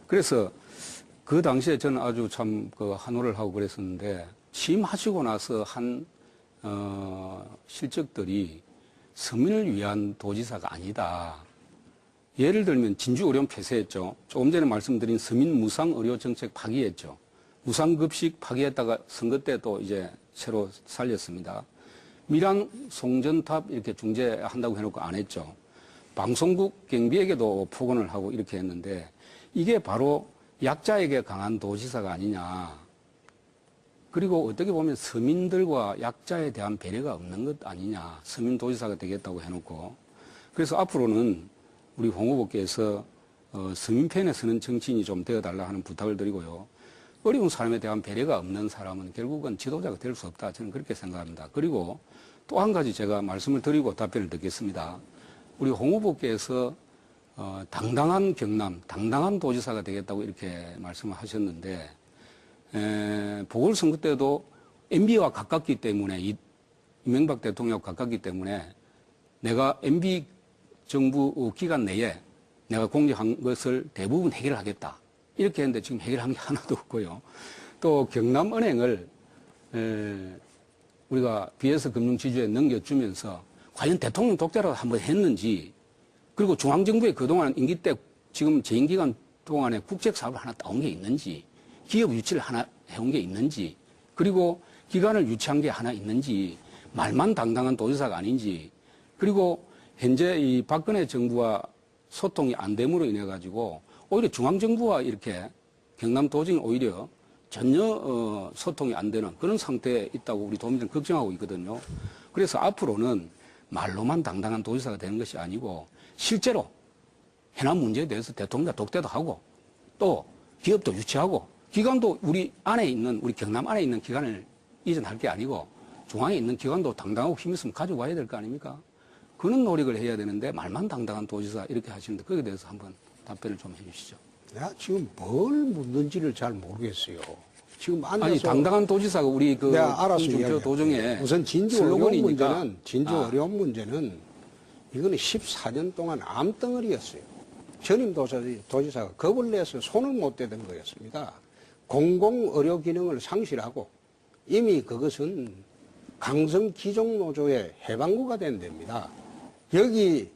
그래서 그 당시에 저는 아주 한호를 하고 그랬었는데 취임하시고 나서 한 실적들이 서민을 위한 도지사가 아니다. 예를 들면 진주 어려움 폐쇄했죠. 조금 전에 말씀드린 서민 무상 의료 정책 파기했죠. 무상급식 파기했다가 선거 때 또 이제 새로 살렸습니다. 밀양 송전탑 이렇게 중재한다고 해놓고 안 했죠. 방송국 경비에게도 폭언을 하고 이렇게 했는데 이게 바로 약자에게 강한 도지사가 아니냐. 그리고 어떻게 보면 서민들과 약자에 대한 배려가 없는 것 아니냐. 서민 도지사가 되겠다고 해놓고. 그래서 앞으로는 우리 홍 후보께서 서민 편에 서는 정치인이 좀 되어달라 하는 부탁을 드리고요. 어려운 사람에 대한 배려가 없는 사람은 결국은 지도자가 될 수 없다. 저는 그렇게 생각합니다. 그리고 또 한 가지 제가 말씀을 드리고 답변을 듣겠습니다. 우리 홍 후보께서 당당한 경남, 당당한 도지사가 되겠다고 이렇게 말씀을 하셨는데 보궐선거 때도 MB와 가깝기 때문에 이명박 대통령과 가깝기 때문에 내가 MB 정부 기간 내에 내가 공직한 것을 대부분 해결하겠다. 이렇게 했는데 지금 해결한 게 하나도 없고요. 또 경남은행을 우리가 BS 금융지주에 넘겨주면서 과연 대통령 독재라도 한번 했는지 그리고 중앙정부에 그동안 임기 때 지금 재임 기간 동안에 국책사업을 하나 따온 게 있는지 기업 유치를 하나 해온 게 있는지 그리고 기관을 유치한 게 하나 있는지 말만 당당한 도지사가 아닌지 그리고 현재 이 박근혜 정부와 소통이 안 됨으로 인해 가지고 오히려 중앙정부와 이렇게 경남도정이 오히려 전혀 소통이 안 되는 그런 상태에 있다고 우리 도민들은 걱정하고 있거든요. 그래서 앞으로는 말로만 당당한 도지사가 되는 것이 아니고 실제로 해남 문제에 대해서 대통령과 독대도 하고 또 기업도 유치하고 기관도 우리 경남 안에 있는 기관을 이전할 게 아니고 중앙에 있는 기관도 당당하고 힘 있으면 가져와야 될 거 아닙니까? 그런 노력을 해야 되는데 말만 당당한 도지사 이렇게 하시는데 거기에 대해서 한번 답변을 좀 해주시죠. 내가 지금 뭘 묻는지를 잘 모르겠어요. 지금 앉아서 아니 당당한 도지사가 우리 내가 알아서 홍준표 도정에 우선 진주 어려운 슬로건이니까. 어려운 문제는 이거는 14년 동안 암덩어리였어요. 전임 도지사가 겁을 내서 손을 못 대던 거였습니다. 공공의료 기능을 상실하고 이미 그것은 강성 기종노조의 해방구가 된 데입니다. 여기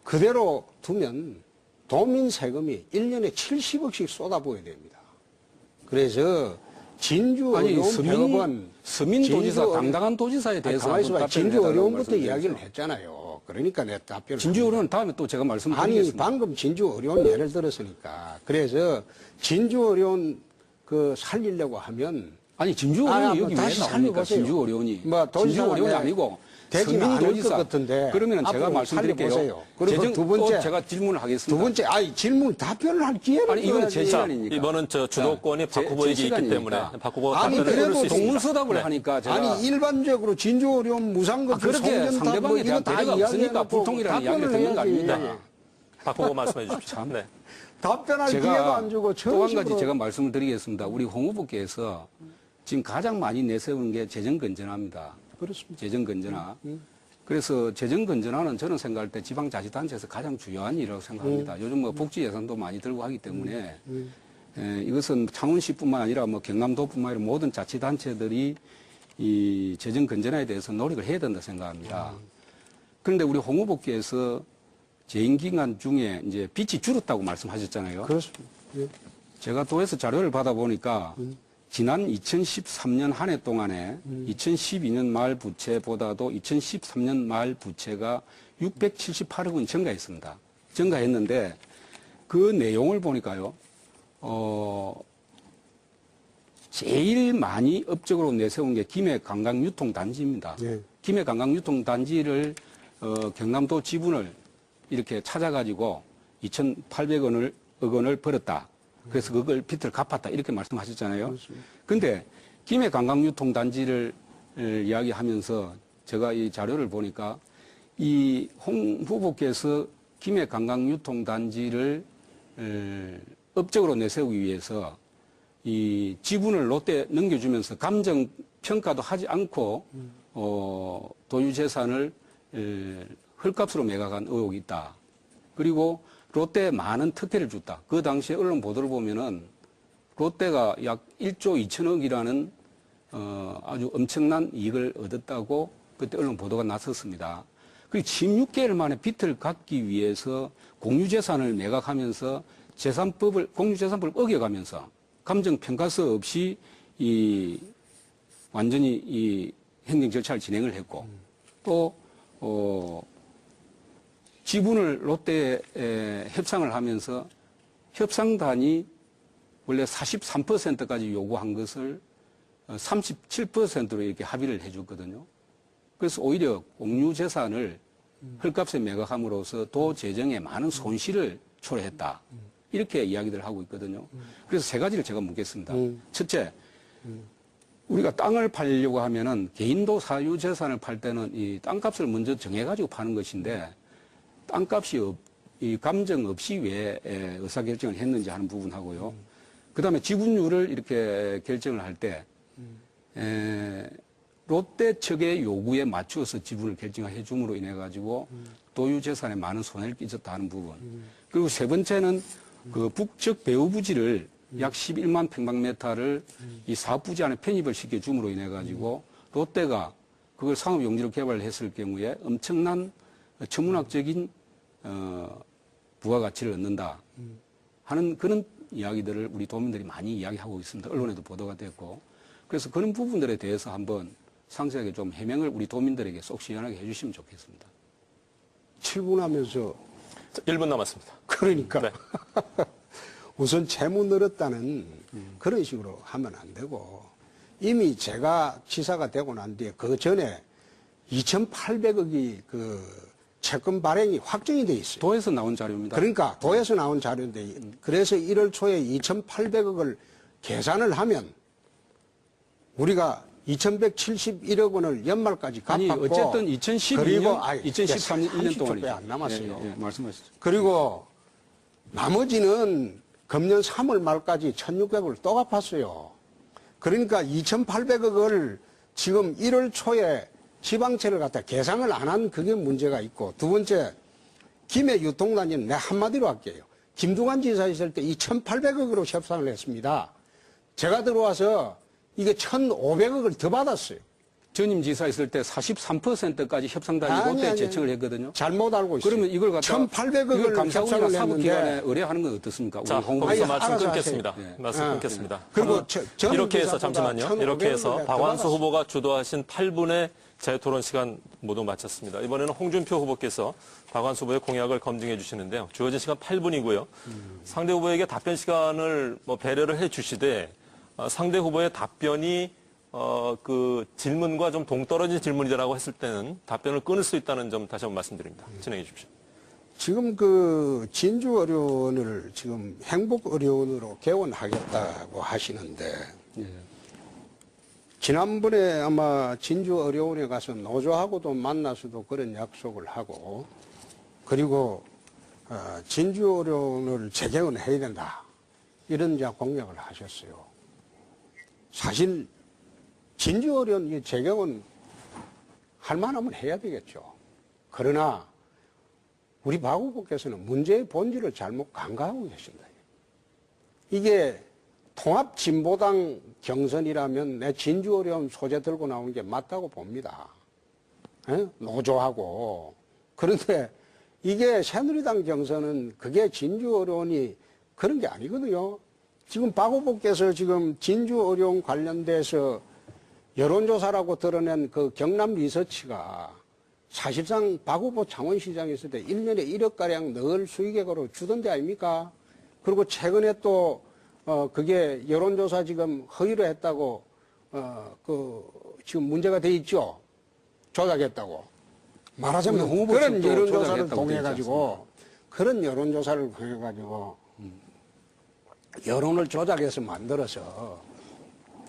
그대로 두면 도민 세금이 1년에 70억씩 쏟아부어야 됩니다. 그래서 진주 어려운 폐업은 서민 도지사, 당당한 도지사에 대해서 가만히 있어봐. 진주 어려움부터 말씀드리죠. 이야기를 했잖아요. 그러니까 내가 답변을 진주 어려운 다음에 또 제가 말씀드리겠습니다. 아니 방금 진주 어려운 예를 들었으니까 그래서 진주 어려운 살리려고 하면 아니 진주 어려운이 여기 왜 다시 나옵니까? 살려보세요. 진주 어려운이 뭐 진주 어려운이 아니고 되지는 서민 않을 도지사 것 같은데 그러면 제가 앞으로 말씀드릴게요. 살려보세요. 그리고 두 번째 또 제가 질문을 하겠습니다. 두 번째 질문 답변을 할 기회를 아니 이거는 제 줘야지. 시간이니까. 이번은 주도권이 박 제 후보에게 있기 시간이니까. 때문에 박 후보가 아니, 답변을 그래도 해줄 수 있습니다. 동문서답을 네. 하니까 제가 아니 일반적으로 진주 어려움 무상급식 그렇게 송전탑 상대방에 대한 이거 다 배려가 없으니까 이야기해놓고 불통이라는 이야기를 듣는 거 답변을 해야지. 아닙니까? 박 후보 말씀해 주십시오. 네. 답변할 기회가 제가 안 주고 또 한 가지 식으로. 제가 말씀을 드리겠습니다. 우리 홍 후보께서 지금 가장 많이 내세우는 게 재정건전화입니다. 그렇습니다. 재정건전화. 그래서 재정건전화는 저는 생각할 때 지방자치단체에서 가장 중요한 일이라고 생각합니다. 요즘 복지 예산도 많이 들고 하기 때문에 이것은 창원시뿐만 아니라 경남도뿐만 아니라 모든 자치단체들이 이 재정건전화에 대해서 노력을 해야 된다 생각합니다. 그런데 우리 홍 후보께서 재임 기간 중에 이제 빚이 줄었다고 말씀하셨잖아요. 그렇습니다. 예. 제가 도에서 자료를 받아보니까 지난 2013년 한 해 동안에 2012년 말 부채보다도 2013년 말 부채가 678억 원 증가했습니다. 증가했는데 그 내용을 보니까요, 제일 많이 업적으로 내세운 게 김해관광유통단지입니다. 예. 김해관광유통단지를 경남도 지분을 이렇게 찾아가지고 2,800억 원을 벌었다. 그래서 그걸 빚을 갚았다. 이렇게 말씀하셨잖아요. 그런데 김해관광유통단지를 이야기하면서 제가 이 자료를 보니까 이 홍 후보께서 김해관광유통단지를 업적으로 내세우기 위해서 이 지분을 롯데에 넘겨주면서 감정 평가도 하지 않고 도유재산을 헐값으로 매각한 의혹이 있다. 그리고 롯데에 많은 특혜를 줬다. 그 당시에 언론 보도를 보면은 롯데가 약 1조 2천억이라는 아주 엄청난 이익을 얻었다고 그때 언론 보도가 났었습니다. 그리고 16개월 만에 빚을 갚기 위해서 공유재산을 매각하면서 공유재산법을 어겨가면서 감정평가서 없이 완전히 이 행정 절차를 진행을 했고 또 지분을 롯데에 협상을 하면서 협상단이 원래 43%까지 요구한 것을 37%로 이렇게 합의를 해줬거든요. 그래서 오히려 공유재산을 헐값에 매각함으로써 도 재정에 많은 손실을 초래했다. 이렇게 이야기를 하고 있거든요. 그래서 세 가지를 제가 묻겠습니다. 첫째, 우리가 땅을 팔려고 하면은 개인도 사유재산을 팔 때는 이 땅값을 먼저 정해가지고 파는 것인데 땅값이 이 감정 없이 왜 의사결정을 했는지 하는 부분하고요. 그 다음에 지분율을 이렇게 결정을 할 때 롯데 측의 요구에 맞추어서 지분을 결정해 줌으로 인해 가지고 도유재산에 많은 손해를 끼쳤다 하는 부분. 그리고 세 번째는 그 북측 배후 부지를 약 11만 평방미터를 이 사업 부지 안에 편입을 시켜 줌으로 인해 가지고 롯데가 그걸 상업 용지로 개발을 했을 경우에 엄청난 천문학적인 부가가치를 얻는다 하는 그런 이야기들을 우리 도민들이 많이 이야기하고 있습니다. 언론에도 보도가 됐고. 그래서 그런 부분들에 대해서 한번 상세하게 좀 해명을 우리 도민들에게 쏙 시원하게 해주시면 좋겠습니다. 7분 하면서 1분 남았습니다. 그러니까 네. 우선 채무 늘었다는 그런 식으로 하면 안 되고 이미 제가 지사가 되고 난 뒤에 그 전에 2,800억이 그 채권 발행이 확정이 돼 있어요. 도에서 나온 자료입니다. 그러니까 도에서 나온 자료인데 그래서 1월 초에 2,800억을 계산을 하면 우리가 2,171억 원을 연말까지 갚았고 아니 어쨌든 2012년, 그리고 2013년 1년 동안 안 남았어요. 예, 말씀하시죠. 그리고 나머지는 금년 3월 말까지 1,600억을 또 갚았어요. 그러니까 2,800억을 지금 1월 초에 지방채를 갖다 계산을 안 한 그게 문제가 있고 두 번째 김해 유통단지는 내 한마디로 할게요. 김두관 지사 있을 때 2,800억으로 협상을 했습니다. 제가 들어와서 이게 1,500억을 더 받았어요. 전임 지사 있을 때 43%까지 협상단이 롯데 제청을 했거든요. 잘못 알고 있어요. 그러면 이걸 갖다 1,800억을 감사원이나 협상을 사법기관에 했는데 의뢰하는 건 어떻습니까? 자, 우리 거기서 아니, 말씀 알아서 끊겠습니다. 하세요. 말씀 끊겠습니다. 그리고 이렇게 해서 지사보다 잠시만요. 이렇게 해서 1,500억을 박완수 더 후보가 주도하신 8분의 재토론 시간 모두 마쳤습니다. 이번에는 홍준표 후보께서 박완수 후보의 공약을 검증해 주시는데요. 주어진 시간 8분이고요. 상대 후보에게 답변 시간을 배려를 해 주시되 상대 후보의 답변이 그 질문과 좀 동떨어진 질문이라고 했을 때는 답변을 끊을 수 있다는 점 다시 한번 말씀드립니다. 진행해 주십시오. 지금 그 진주의료원을 지금 행복의료원으로 개원하겠다고 하시는데 지난번에 아마 진주의료원에 가서 노조하고도 만나서도 그런 약속을 하고 그리고 진주의료원을 재개원해야 된다 이런 이제 공약을 하셨어요. 사실 진주의료원 재개원 할 만하면 해야 되겠죠. 그러나 우리 박 후보께서는 문제의 본질을 잘못 간과하고 계신다. 이게 통합진보당 경선이라면 내 진주의료원 소재 들고 나온 게 맞다고 봅니다. 노조하고. 그런데 이게 새누리당 경선은 그게 진주의료원이 그런 게 아니거든요. 지금 박 후보께서 지금 진주의료원 관련돼서 여론조사라고 드러낸 그 경남 리서치가 사실상 박 후보 창원시장 있을 때 1년에 1억가량 늘 수익액으로 주던 데 아닙니까? 그리고 최근에 또 그게 여론조사 지금 허위로 했다고, 지금 문제가 돼 있죠? 조작했다고. 말하자면 홍 후보 그런 측도 여론조사를 조작했다고 통해가지고, 그런 여론조사를 통해가지고, 여론을 조작해서 만들어서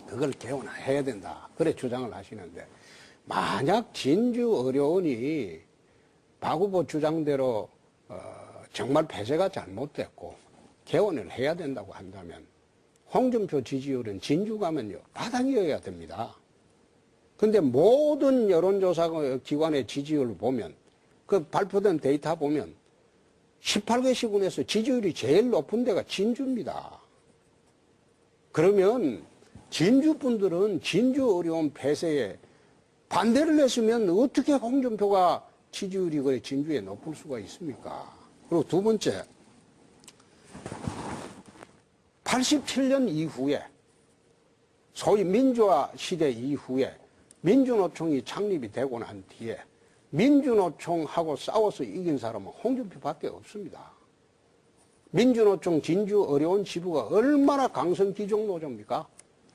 그걸 개헌해야 된다. 그래 주장을 하시는데, 만약 진주 의료원이 박 후보 주장대로 정말 폐쇄가 잘못됐고 개헌을 해야 된다고 한다면 홍준표 지지율은 진주 가면요 바닥이어야 됩니다. 근데 모든 여론조사 기관의 지지율을 보면 그 발표된 데이터 보면 18개 시군에서 지지율이 제일 높은 데가 진주입니다. 그러면 진주 분들은 진주 의료원 폐쇄에 반대를 했으면 어떻게 홍준표가 지지율이 그래 진주에 높을 수가 있습니까? 그리고 두 번째, 87년 이후에 소위 민주화 시대 이후에 민주노총이 창립이 되고 난 뒤에 민주노총하고 싸워서 이긴 사람은 홍준표밖에 없습니다. 민주노총 진주 의료원 지부가 얼마나 강성기종노조입니까?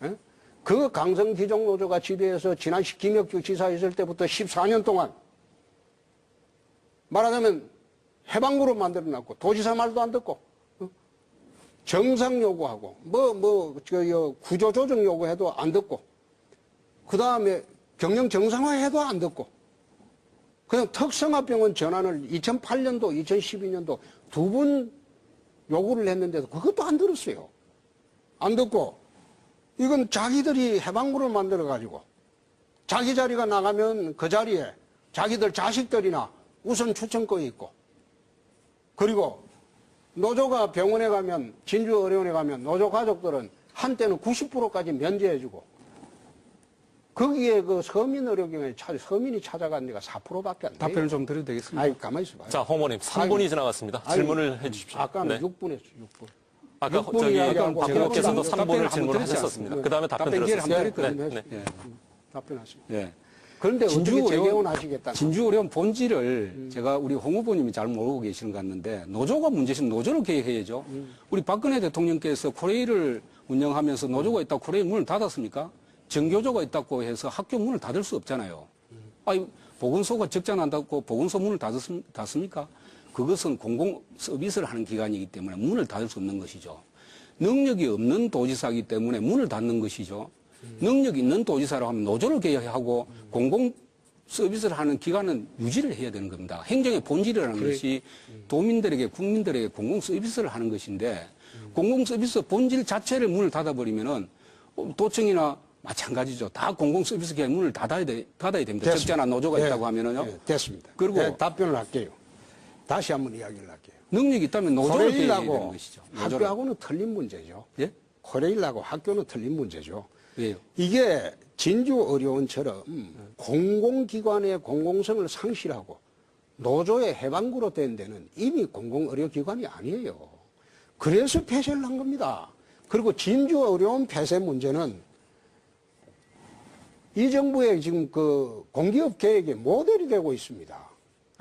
에? 그 강성기종노조가 지배해서 지난 김혁주 지사 있을 때부터 14년 동안 말하자면 해방구로 만들어놨고 도지사 말도 안 듣고 정상 요구하고 구조조정 요구해도 안 듣고 그 다음에 경영 정상화해도 안 듣고 그냥 특성화병원 전환을 2008년도 2012년도 두 번 요구를 했는데도 그것도 안 들었어요. 안 듣고 이건 자기들이 해방구를 만들어가지고 자기 자리가 나가면 그 자리에 자기들 자식들이나 우선 추천권이 있고 그리고 노조가 병원에 가면 진주의료원에 가면 노조 가족들은 한때는 90%까지 면제해주고 거기에 그 서민의료경에 서민이 찾아간 데가 4%밖에 안 돼요. 답변을 좀 드려도 되겠습니까? 아이 가만히 있어봐요. 자, 홍보님 3분이 지나갔습니다. 질문을 해주십시오. 아까는 네. 6분 했어, 6분. 아까 6분이 저기 이야기하고 박 의원께서도 답변을 3분을 한번 질문을 드렸지 하셨었습니다. 않습니까? 그 다음에 답변 답변 기회를 한번 들었습니다. 드렸거든요. 네, 네. 답변하십시오. 예. 그런데 어떻게 재개헌하시겠다? 진주 의료원 본질을 제가 우리 홍 후보님이 잘 모르고 계시는 것 같는데 노조가 문제시면 노조를 개혁해야죠. 우리 박근혜 대통령께서 코레일을 운영하면서 노조가 있다고 코레일 문을 닫았습니까? 정교조가 있다고 해서 학교 문을 닫을 수 없잖아요. 아니, 보건소가 적자 난다고 보건소 문을 닫습니까? 그것은 공공 서비스를 하는 기관이기 때문에 문을 닫을 수 없는 것이죠. 능력이 없는 도지사이기 때문에 문을 닫는 것이죠. 능력 있는 도지사라고 하면 노조를 개혁하고 공공 서비스를 하는 기관은 유지를 해야 되는 겁니다. 행정의 본질이라는 것이 도민들에게 국민들에게 공공 서비스를 하는 것인데 공공 서비스 본질 자체를 문을 닫아버리면은 도청이나 마찬가지죠. 다 공공 서비스 기관 문을 닫아야 됩니다. 적잖아 노조가 있다고 하면은요. 네, 됐습니다. 그리고 네, 답변을 할게요. 다시 한번 이야기를 할게요. 능력이 있다면 노조를 개혁해야 되는 코레일하고 것이죠. 학교하고는 틀린 문제죠. 예? 코레일하고 학교는 틀린 문제죠. 왜요? 이게 진주의료원처럼 공공기관의 공공성을 상실하고 노조의 해방구로 된 데는 이미 공공의료기관이 아니에요. 그래서 폐쇄를 한 겁니다. 그리고 진주의료원 폐쇄 문제는 이 정부의 지금 그 공기업 계획의 모델이 되고 있습니다.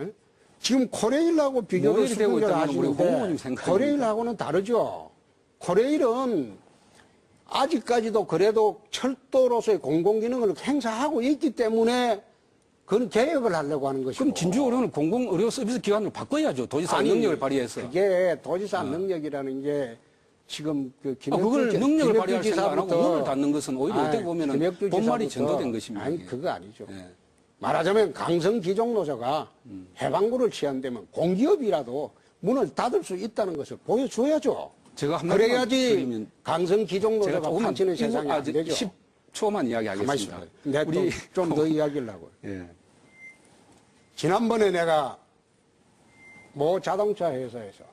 에? 지금 코레일하고 비교를 모델이 되고 수준을 있다면 우리 홍보님 하시는데 생각입니다. 코레일하고는 다르죠. 코레일은 아직까지도 그래도 철도로서의 공공기능을 행사하고 있기 때문에 그건 개혁을 하려고 하는 것이고. 그럼 진주의료는 공공의료 서비스 기관으로 바꿔야죠. 도지사 능력을 발휘해서. 그게 도지사 능력이라는 게 지금 그 그걸 능력을 발휘할 생각 안 하고 지사부터 문을 닫는 것은 오히려 어떻게 보면 김혁주 본말이 지사부터 전도된 것입니다. 아니 이게. 그거 아니죠. 예. 말하자면 강성기종노조가 해방구를 취한다면 공기업이라도 문을 닫을 수 있다는 것을 보여줘야죠. 제가 한 마디만 그래야지 드리면 제가 강성기종노조가 조금만 판치는 세상이 안 되죠. 10초만 이야기하겠습니다. 내가 좀 더 이야기하려고요. 예. 지난번에 내가 모 자동차 회사에서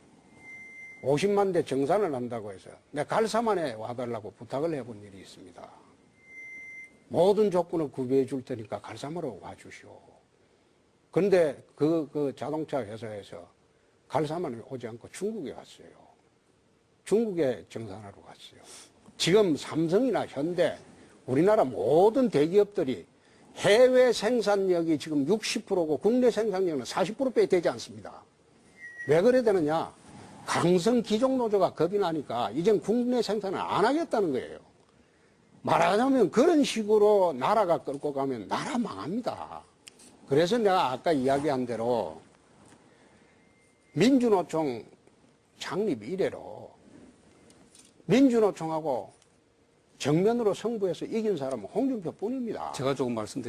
50만 대 정산을 한다고 해서 내가 갈사만에 와달라고 부탁을 해본 일이 있습니다. 모든 조건을 구비해 줄 테니까 갈사만으로 와주시오. 그런데 그 자동차 회사에서 갈사만에 오지 않고 중국에 갔어요. 중국에 정산하러 갔어요. 지금 삼성이나 현대, 우리나라 모든 대기업들이 해외 생산력이 지금 60%고 국내 생산력은 40%밖에 되지 않습니다. 왜 그래야 되느냐? 강성 기종 노조가 겁이 나니까 이젠 국내 생산을 안 하겠다는 거예요. 말하자면 그런 식으로 나라가 끌고 가면 나라 망합니다. 그래서 내가 아까 이야기한 대로 민주노총 창립 이래로 민주노총하고 정면으로 승부해서 이긴 사람은 홍준표뿐입니다. 제가 조금 말씀드릴게요.